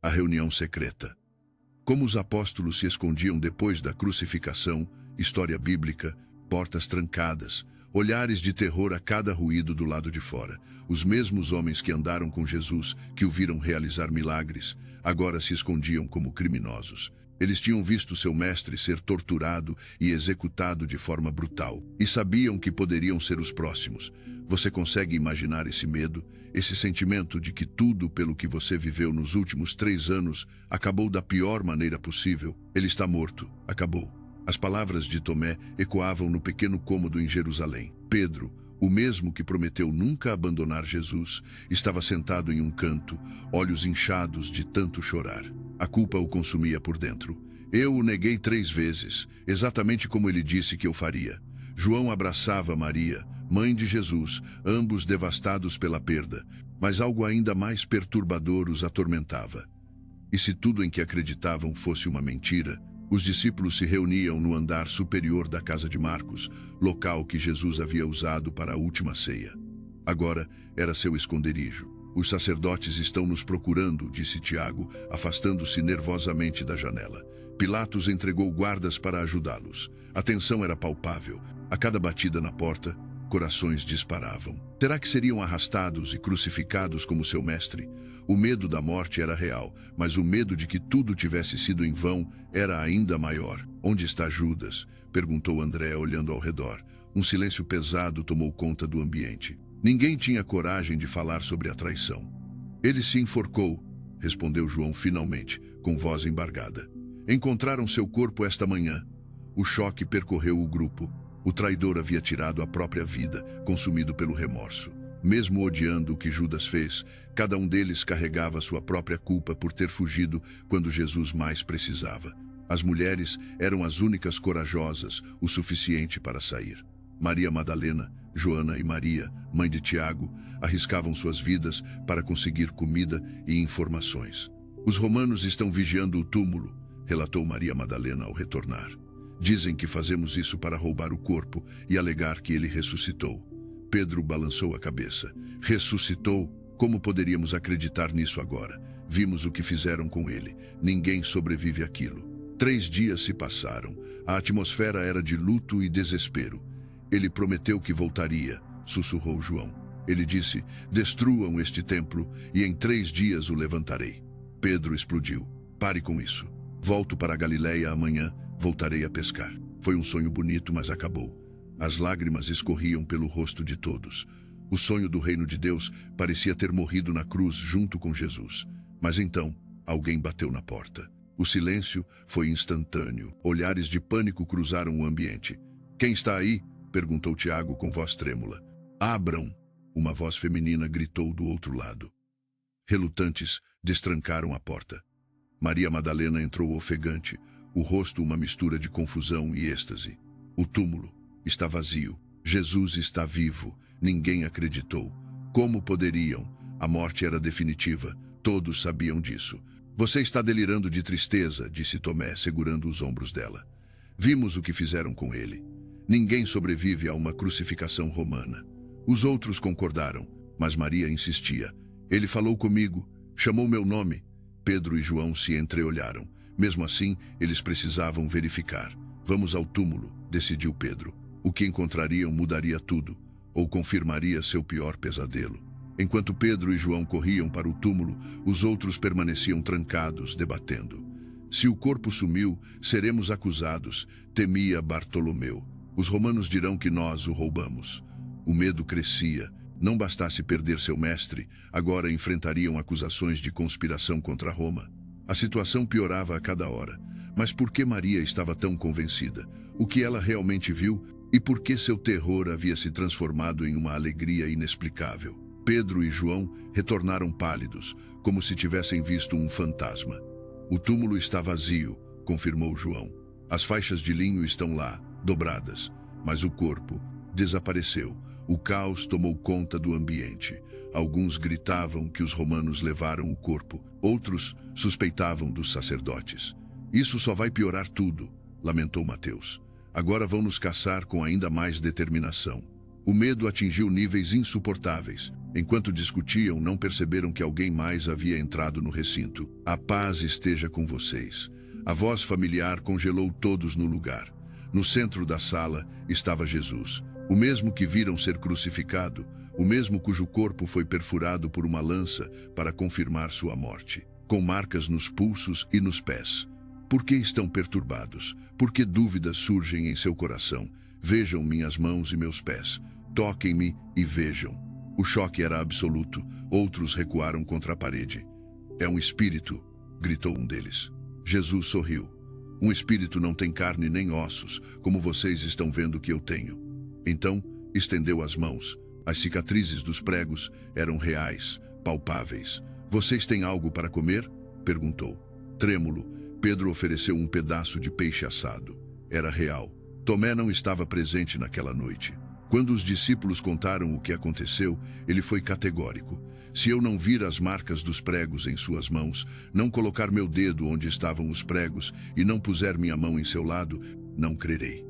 A reunião secreta. Como os apóstolos se escondiam depois da crucificação, história bíblica, portas trancadas, olhares de terror a cada ruído do lado de fora. Os mesmos homens que andaram com Jesus, que o viram realizar milagres, agora se escondiam como criminosos. Eles tinham visto seu mestre ser torturado e executado de forma brutal, e sabiam que poderiam ser os próximos. Você consegue imaginar esse medo, esse sentimento de que tudo pelo que você viveu nos últimos 3 anos acabou da pior maneira possível? Ele está morto, acabou. As palavras de Tomé ecoavam no pequeno cômodo em Jerusalém. Pedro, o mesmo que prometeu nunca abandonar Jesus, estava sentado em um canto, olhos inchados de tanto chorar. A culpa o consumia por dentro. Eu o neguei 3 vezes, exatamente como ele disse que eu faria. João abraçava Maria, mãe de Jesus, ambos devastados pela perda, mas algo ainda mais perturbador os atormentava. E se tudo em que acreditavam fosse uma mentira, os discípulos se reuniam no andar superior da casa de Marcos, local que Jesus havia usado para a última ceia. Agora era seu esconderijo. Os sacerdotes estão nos procurando, disse Tiago, afastando-se nervosamente da janela. Pilatos entregou guardas para ajudá-los. A tensão era palpável. A cada batida na porta, corações disparavam. Será que seriam arrastados e crucificados como seu mestre? O medo da morte era real, mas o medo de que tudo tivesse sido em vão era ainda maior. Onde está Judas? Perguntou André, olhando ao redor. Um silêncio pesado tomou conta do ambiente. Ninguém tinha coragem de falar sobre a traição. Ele se enforcou, respondeu João finalmente, com voz embargada. Encontraram seu corpo esta manhã. O choque percorreu o grupo. O traidor havia tirado a própria vida, consumido pelo remorso. Mesmo odiando o que Judas fez, cada um deles carregava sua própria culpa por ter fugido quando Jesus mais precisava. As mulheres eram as únicas corajosas, o suficiente para sair. Maria Madalena, Joana e Maria, mãe de Tiago, arriscavam suas vidas para conseguir comida e informações. Os romanos estão vigiando o túmulo, relatou Maria Madalena ao retornar. Dizem que fazemos isso para roubar o corpo e alegar que ele ressuscitou. Pedro balançou a cabeça. Ressuscitou? Como poderíamos acreditar nisso agora? Vimos o que fizeram com ele. Ninguém sobrevive àquilo. 3 dias se passaram. A atmosfera era de luto e desespero. Ele prometeu que voltaria, sussurrou João. Ele disse, destruam este templo e em 3 dias o levantarei. Pedro explodiu. Pare com isso. Volto para a Galileia amanhã, voltarei a pescar. Foi um sonho bonito, mas acabou. As lágrimas escorriam pelo rosto de todos. O sonho do reino de Deus parecia ter morrido na cruz junto com Jesus. Mas então, alguém bateu na porta. O silêncio foi instantâneo. Olhares de pânico cruzaram o ambiente. Quem está aí? Perguntou Tiago com voz trêmula. Abram! Uma voz feminina gritou do outro lado. Relutantes, destrancaram a porta. Maria Madalena entrou ofegante, o rosto uma mistura de confusão e êxtase. O túmulo está vazio. Jesus está vivo. Ninguém acreditou. Como poderiam? A morte era definitiva. Todos sabiam disso. Você está delirando de tristeza, disse Tomé, segurando os ombros dela. Vimos o que fizeram com ele. Ninguém sobrevive a uma crucificação romana. Os outros concordaram, mas Maria insistia. Ele falou comigo, chamou meu nome. Pedro e João se entreolharam. Mesmo assim, eles precisavam verificar. Vamos ao túmulo, decidiu Pedro. O que encontrariam mudaria tudo, ou confirmaria seu pior pesadelo. Enquanto Pedro e João corriam para o túmulo, os outros permaneciam trancados, debatendo. Se o corpo sumiu, seremos acusados, temia Bartolomeu. Os romanos dirão que nós o roubamos. O medo crescia. Não bastasse perder seu mestre, agora enfrentariam acusações de conspiração contra Roma. A situação piorava a cada hora. Mas por que Maria estava tão convencida? O que ela realmente viu? E por que seu terror havia se transformado em uma alegria inexplicável? Pedro e João retornaram pálidos, como se tivessem visto um fantasma. O túmulo está vazio, confirmou João. As faixas de linho estão lá, dobradas, mas o corpo desapareceu. O caos tomou conta do ambiente. Alguns gritavam que os romanos levaram o corpo, outros suspeitavam dos sacerdotes. Isso só vai piorar tudo, lamentou Mateus. Agora vão nos caçar com ainda mais determinação. O medo atingiu níveis insuportáveis. Enquanto discutiam, não perceberam que alguém mais havia entrado no recinto. A paz esteja com vocês. A voz familiar congelou todos no lugar. No centro da sala estava Jesus, o mesmo que viram ser crucificado, o mesmo cujo corpo foi perfurado por uma lança para confirmar sua morte, com marcas nos pulsos e nos pés. Por que estão perturbados? Por que dúvidas surgem em seu coração? Vejam minhas mãos e meus pés. Toquem-me e vejam. O choque era absoluto. Outros recuaram contra a parede. É um espírito, gritou um deles. Jesus sorriu. Um espírito não tem carne nem ossos, como vocês estão vendo que eu tenho. Então, estendeu as mãos. As cicatrizes dos pregos eram reais, palpáveis. Vocês têm algo para comer? Perguntou. Trêmulo, Pedro ofereceu um pedaço de peixe assado. Era real. Tomé não estava presente naquela noite. Quando os discípulos contaram o que aconteceu, ele foi categórico. Se eu não vir as marcas dos pregos em suas mãos, não colocar meu dedo onde estavam os pregos e não puser minha mão em seu lado, não crerei.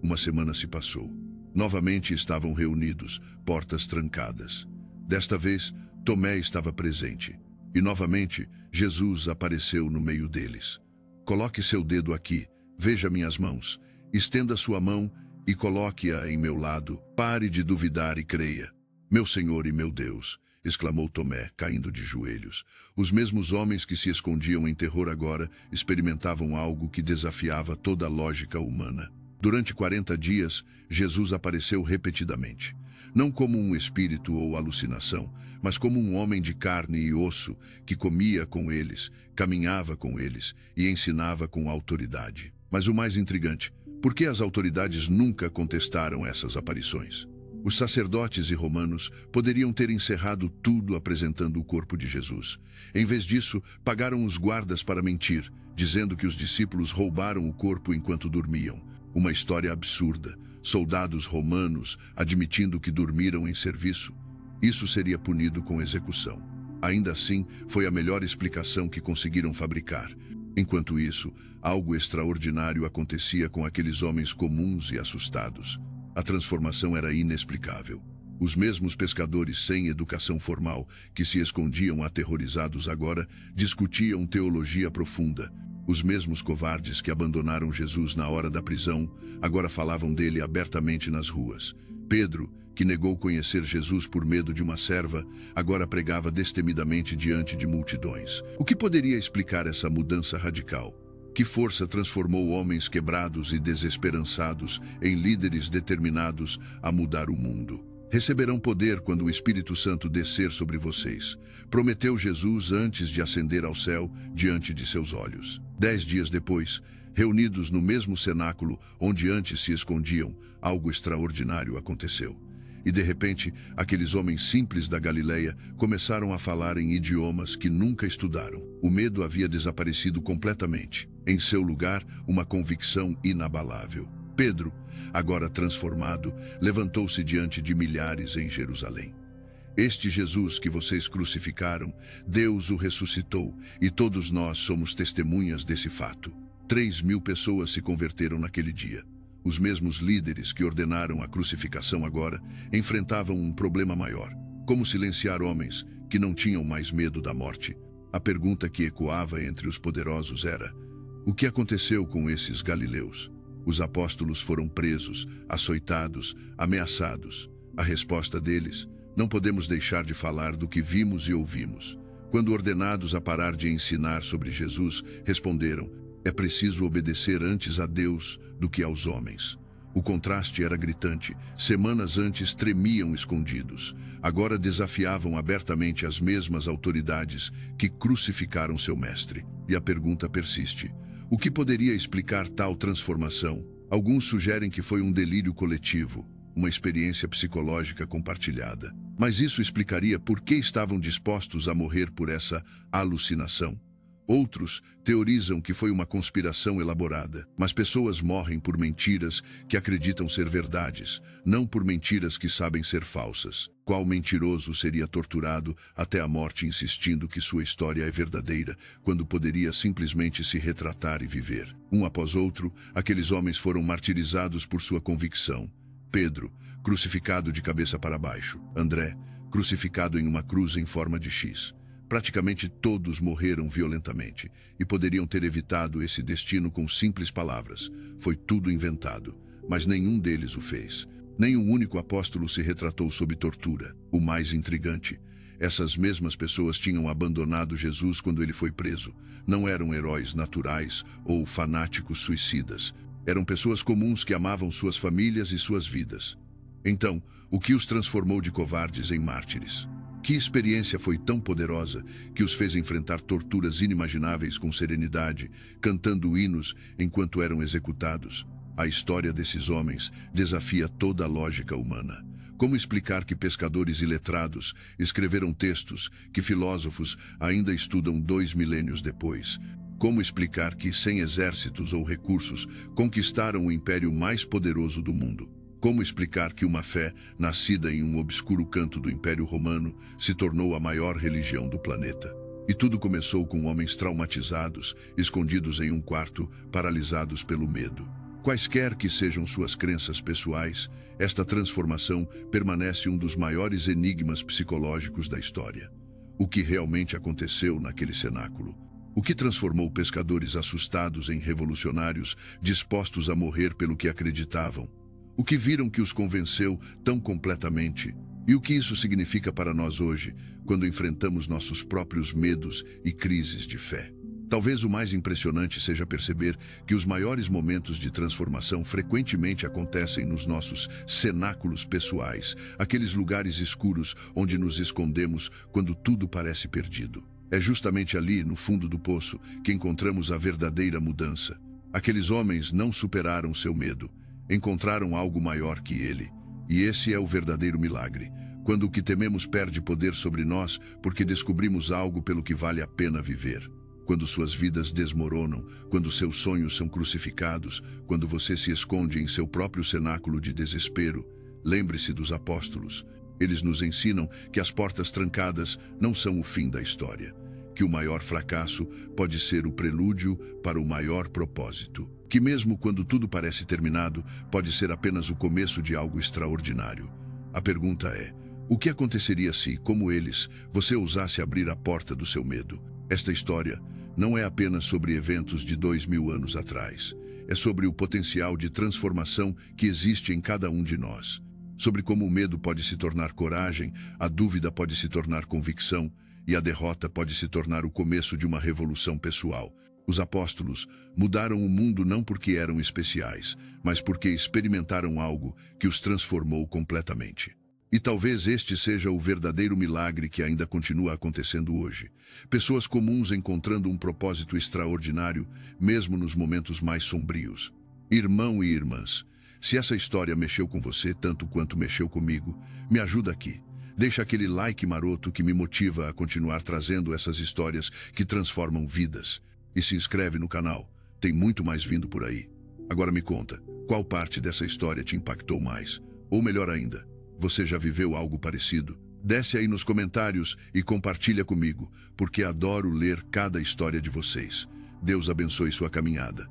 Uma semana se passou. Novamente estavam reunidos, portas trancadas. Desta vez, Tomé estava presente. E novamente, Jesus apareceu no meio deles. Coloque seu dedo aqui, veja minhas mãos. Estenda sua mão e coloque-a em meu lado. Pare de duvidar e creia. Meu Senhor e meu Deus, exclamou Tomé, caindo de joelhos. Os mesmos homens que se escondiam em terror agora experimentavam algo que desafiava toda a lógica humana. Durante 40 dias, Jesus apareceu repetidamente. Não como um espírito ou alucinação, mas como um homem de carne e osso que comia com eles, caminhava com eles e ensinava com autoridade. Mas o mais intrigante, por que as autoridades nunca contestaram essas aparições? Os sacerdotes e romanos poderiam ter encerrado tudo apresentando o corpo de Jesus. Em vez disso, pagaram os guardas para mentir, dizendo que os discípulos roubaram o corpo enquanto dormiam. Uma história absurda. Soldados romanos admitindo que dormiram em serviço. Isso seria punido com execução. Ainda assim, foi a melhor explicação que conseguiram fabricar. Enquanto isso, algo extraordinário acontecia com aqueles homens comuns e assustados. A transformação era inexplicável. Os mesmos pescadores sem educação formal, que se escondiam aterrorizados agora, discutiam teologia profunda. Os mesmos covardes que abandonaram Jesus na hora da prisão, agora falavam dele abertamente nas ruas. Pedro, que negou conhecer Jesus por medo de uma serva, agora pregava destemidamente diante de multidões. O que poderia explicar essa mudança radical? Que força transformou homens quebrados e desesperançados em líderes determinados a mudar o mundo? Receberão poder quando o Espírito Santo descer sobre vocês. Prometeu Jesus antes de ascender ao céu diante de seus olhos. 10 dias depois, reunidos no mesmo cenáculo onde antes se escondiam, algo extraordinário aconteceu. E de repente, aqueles homens simples da Galileia começaram a falar em idiomas que nunca estudaram. O medo havia desaparecido completamente. Em seu lugar, uma convicção inabalável. Pedro, agora transformado, levantou-se diante de milhares em Jerusalém. Este Jesus que vocês crucificaram, Deus o ressuscitou, e todos nós somos testemunhas desse fato. 3.000 pessoas se converteram naquele dia. Os mesmos líderes que ordenaram a crucificação agora enfrentavam um problema maior. Como silenciar homens que não tinham mais medo da morte? A pergunta que ecoava entre os poderosos era: o que aconteceu com esses galileus? Os apóstolos foram presos, açoitados, ameaçados. A resposta deles: não podemos deixar de falar do que vimos e ouvimos. Quando ordenados a parar de ensinar sobre Jesus, responderam: é preciso obedecer antes a Deus do que aos homens. O contraste era gritante. Semanas antes tremiam escondidos. Agora desafiavam abertamente as mesmas autoridades que crucificaram seu mestre. E a pergunta persiste: o que poderia explicar tal transformação? Alguns sugerem que foi um delírio coletivo, uma experiência psicológica compartilhada. Mas isso explicaria por que estavam dispostos a morrer por essa alucinação. Outros teorizam que foi uma conspiração elaborada, mas pessoas morrem por mentiras que acreditam ser verdades, não por mentiras que sabem ser falsas. Qual mentiroso seria torturado até a morte insistindo que sua história é verdadeira, quando poderia simplesmente se retratar e viver? Um após outro, aqueles homens foram martirizados por sua convicção. Pedro, crucificado de cabeça para baixo. André, crucificado em uma cruz em forma de X. Praticamente todos morreram violentamente e poderiam ter evitado esse destino com simples palavras. Foi tudo inventado, mas nenhum deles o fez. Nem um único apóstolo se retratou sob tortura. O mais intrigante, essas mesmas pessoas tinham abandonado Jesus quando ele foi preso. Não eram heróis naturais ou fanáticos suicidas. Eram pessoas comuns que amavam suas famílias e suas vidas. Então, o que os transformou de covardes em mártires? Que experiência foi tão poderosa que os fez enfrentar torturas inimagináveis com serenidade, cantando hinos enquanto eram executados? A história desses homens desafia toda a lógica humana. Como explicar que pescadores iletrados escreveram textos que filósofos ainda estudam 2 milênios depois? Como explicar que, sem exércitos ou recursos, conquistaram o império mais poderoso do mundo? Como explicar que uma fé, nascida em um obscuro canto do Império Romano, se tornou a maior religião do planeta? E tudo começou com homens traumatizados, escondidos em um quarto, paralisados pelo medo. Quaisquer que sejam suas crenças pessoais, esta transformação permanece um dos maiores enigmas psicológicos da história. O que realmente aconteceu naquele cenáculo? O que transformou pescadores assustados em revolucionários, dispostos a morrer pelo que acreditavam? O que viram que os convenceu tão completamente? E o que isso significa para nós hoje, quando enfrentamos nossos próprios medos e crises de fé? Talvez o mais impressionante seja perceber que os maiores momentos de transformação frequentemente acontecem nos nossos cenáculos pessoais, aqueles lugares escuros onde nos escondemos quando tudo parece perdido. É justamente ali, no fundo do poço, que encontramos a verdadeira mudança. Aqueles homens não superaram seu medo. Encontraram algo maior que ele. E esse é o verdadeiro milagre. Quando o que tememos perde poder sobre nós porque descobrimos algo pelo que vale a pena viver. Quando suas vidas desmoronam, quando seus sonhos são crucificados, quando você se esconde em seu próprio cenáculo de desespero, lembre-se dos apóstolos. Eles nos ensinam que as portas trancadas não são o fim da história. Que o maior fracasso pode ser o prelúdio para o maior propósito. Que mesmo quando tudo parece terminado, pode ser apenas o começo de algo extraordinário. A pergunta é, o que aconteceria se, como eles, você ousasse abrir a porta do seu medo? Esta história não é apenas sobre eventos de 2000 anos atrás. É sobre o potencial de transformação que existe em cada um de nós. Sobre como o medo pode se tornar coragem, a dúvida pode se tornar convicção, e a derrota pode se tornar o começo de uma revolução pessoal. Os apóstolos mudaram o mundo não porque eram especiais, mas porque experimentaram algo que os transformou completamente. E talvez este seja o verdadeiro milagre que ainda continua acontecendo hoje. Pessoas comuns encontrando um propósito extraordinário, mesmo nos momentos mais sombrios. Irmão e irmãs, se essa história mexeu com você tanto quanto mexeu comigo, me ajuda aqui. Deixa aquele like maroto que me motiva a continuar trazendo essas histórias que transformam vidas. E se inscreve no canal, tem muito mais vindo por aí. Agora me conta, qual parte dessa história te impactou mais? Ou melhor ainda, você já viveu algo parecido? Desce aí nos comentários e compartilha comigo, porque adoro ler cada história de vocês. Deus abençoe sua caminhada.